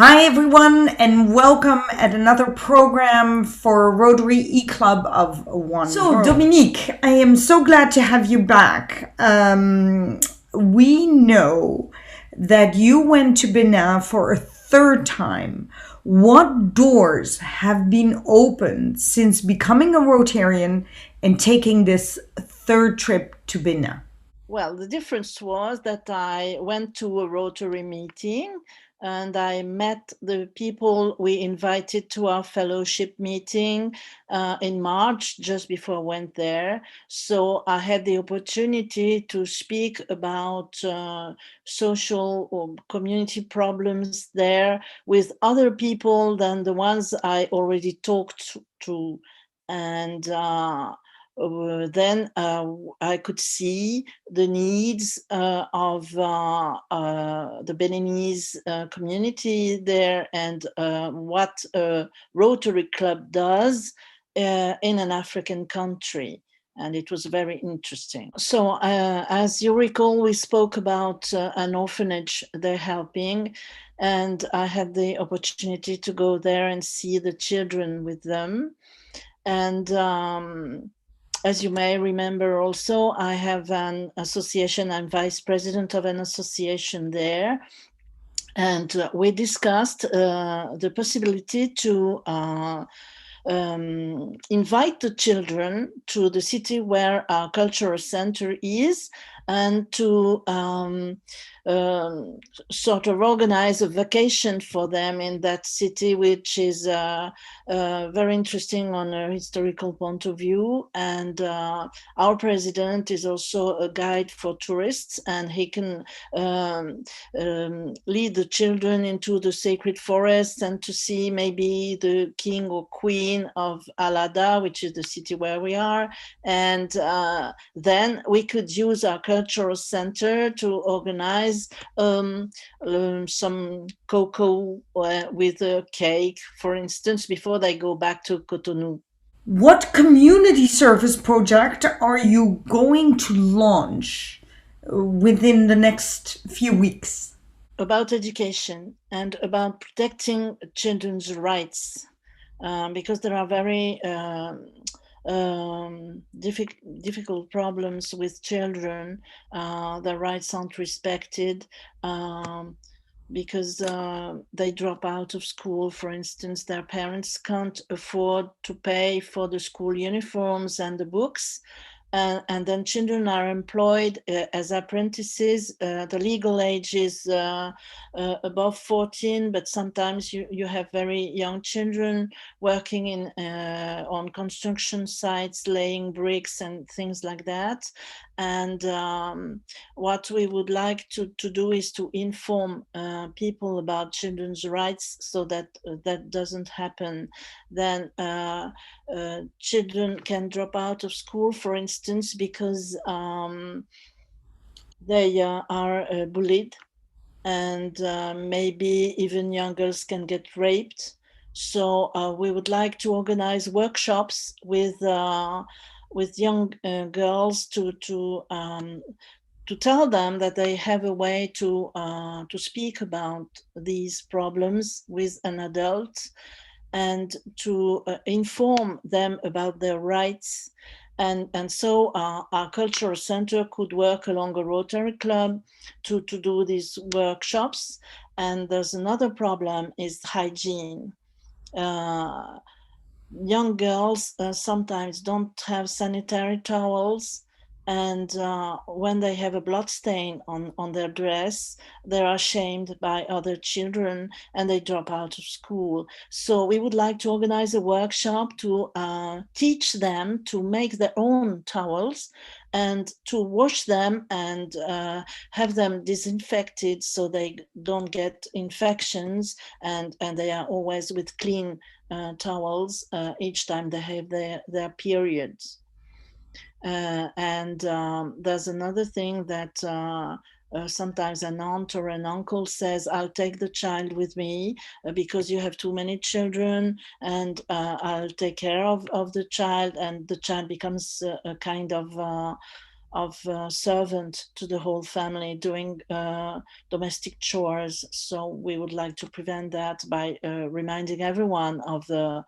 Hi, everyone, and welcome at another program for Rotary E-Club of One. So, Dominique, I am so glad to have you back. We know that you went to Benin for a third time. What doors have been opened since becoming a Rotarian and taking this third trip to Benin? Well, the difference was that I went to a Rotary meeting and I met the people we invited to our fellowship meeting in March, just before I went there. So I had the opportunity to speak about social or community problems there with other people than the ones I already talked to. And then I could see the needs of the Beninese community there and what a Rotary Club does in an African country. And it was very interesting. So, as you recall, we spoke about an orphanage they're helping, and I had the opportunity to go there and see the children with them. And as you may remember also, I have an association, I'm vice president of an association there. And we discussed the possibility to invite the children to the city where our cultural center is and to sort of organize a vacation for them in that city, which is very interesting on a historical point of view. And our president is also a guide for tourists, and he can lead the children into the sacred forests and to see maybe the king or queen of Allada, which is the city where we are. And then we could use our cultural center to organize some cocoa with a cake, for instance, before they go back to Cotonou. What community service project are you going to launch within the next few weeks? About education and about protecting children's rights, because there are very difficult problems with children. Their rights aren't respected. Because they drop out of school, for instance, their parents can't afford to pay for the school uniforms and the books. And then children are employed as apprentices. The legal age is above 14, but sometimes you have very young children working on construction sites, laying bricks and things like that. And what we would like to do is to inform people about children's rights so that that doesn't happen. Then children can drop out of school, for instance, because they are bullied, and maybe even young girls can get raped. So we would like to organize workshops with young girls to tell them that they have a way to speak about these problems with an adult, and to inform them about their rights. And so our cultural center could work along a Rotary Club to do these workshops. And there's another problem is hygiene. Uh, Young girls sometimes don't have sanitary towels, and when they have a blood stain on their dress, they're ashamed by other children and they drop out of school. So we would like to organize a workshop to teach them to make their own towels and to wash them and have them disinfected so they don't get infections, and they are always with clean towels each time they have their periods. And there's another thing that sometimes an aunt or an uncle says, I'll take the child with me because you have too many children, and I'll take care of the child. And the child becomes a kind of servant to the whole family doing domestic chores. So we would like to prevent that by reminding everyone of the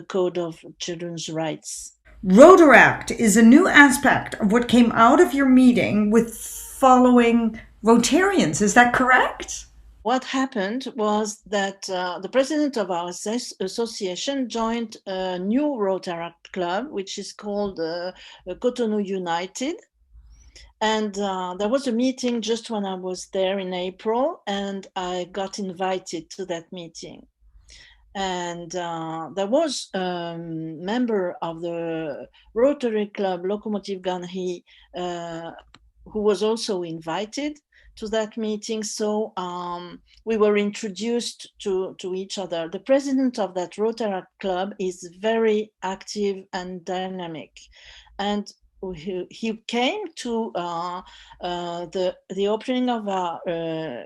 Code of Children's Rights. Rotaract is a new aspect of what came out of your meeting with following Rotarians. Is that correct? What happened was that the president of our association joined a new Rotaract club, which is called Cotonou United. And there was a meeting just when I was there in April, and I got invited to that meeting. And there was a member of the Rotary Club Locomotive Ganhi who was also invited to that meeting. So we were introduced to each other. The president of that Rotary Club is very active and dynamic. And he came to the opening of our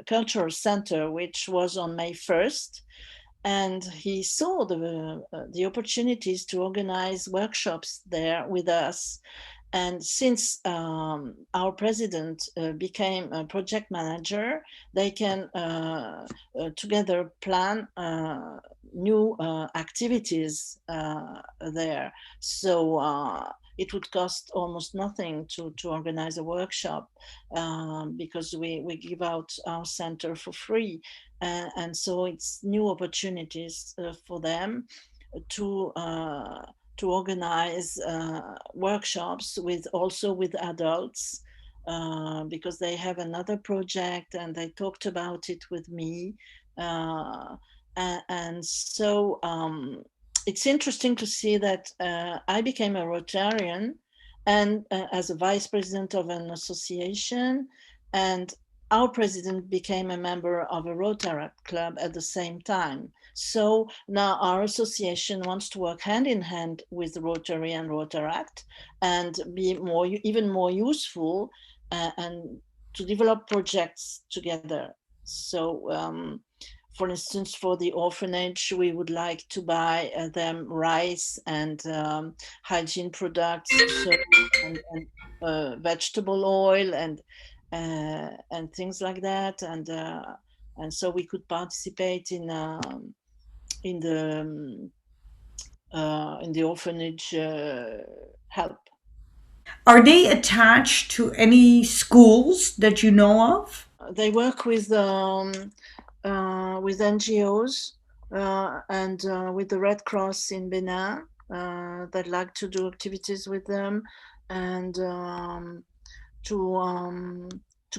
cultural center, which was on May 1st. And he saw the opportunities to organize workshops there with us. And since our president became a project manager, they can together plan new activities there. So it would cost almost nothing to organize a workshop because we give out our center for free. And so it's new opportunities for them to organize workshops also with adults because they have another project and they talked about it with me. And so it's interesting to see that I became a Rotarian and as a vice president of an association, and our president became a member of a Rotaract club at the same time. So now our association wants to work hand in hand with Rotary and Rotaract and be even more useful and to develop projects together. So for instance, for the orphanage, we would like to buy them rice and hygiene products, and vegetable oil and things like that, and so we could participate in the orphanage help. Are they attached to any schools that you know of? They work with NGOs and with the Red Cross in Benin. They'd like to do activities with them and to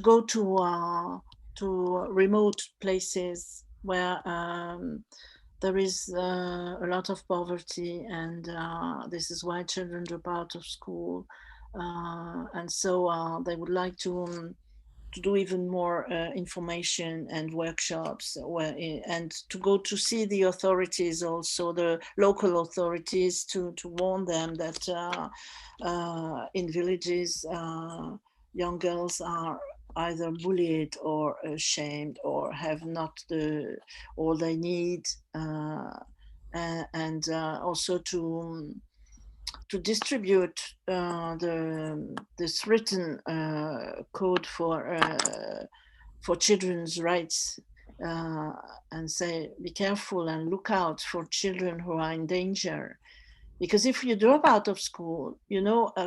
go to remote places where there is a lot of poverty, and this is why children drop out of school, and so they would like to do even more information and workshops and to go to see the authorities, also the local authorities, to warn them that in villages young girls are either bullied or shamed or have not all they need, and also to distribute this written code for children's rights, and say, be careful and look out for children who are in danger. Because if you drop out of school,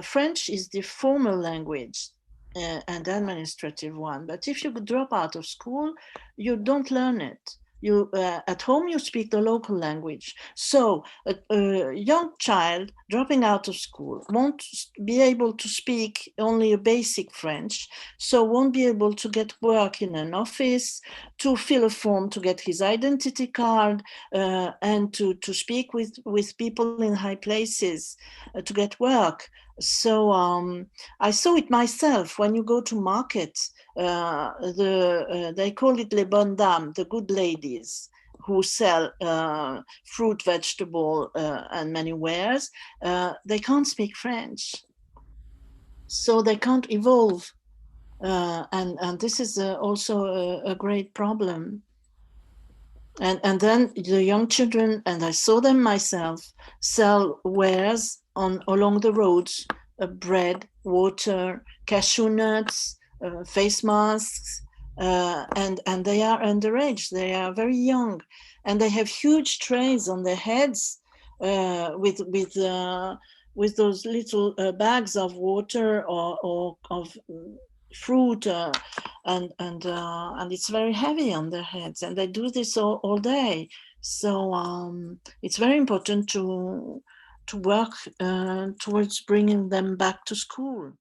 French is the formal language and administrative one. But if you drop out of school, you don't learn it. You at home you speak the local language. So a young child dropping out of school won't be able to speak only a basic French, so won't be able to get work in an office, to fill a form to get his identity card, and to speak with people in high places to get work. So I saw it myself. When you go to markets, they call it les bonnes dames, the good ladies who sell fruit, vegetable, and many wares. They can't speak French, so they can't evolve, and this is also a great problem. And then the young children, and I saw them myself, sell wares along the roads bread, water, cashew nuts, face masks, and they are underage. They are very young, and they have huge trays on their heads with those little bags of water or of fruit, and it's very heavy on their heads, and they do this all day. So it's very important to work towards bringing them back to school.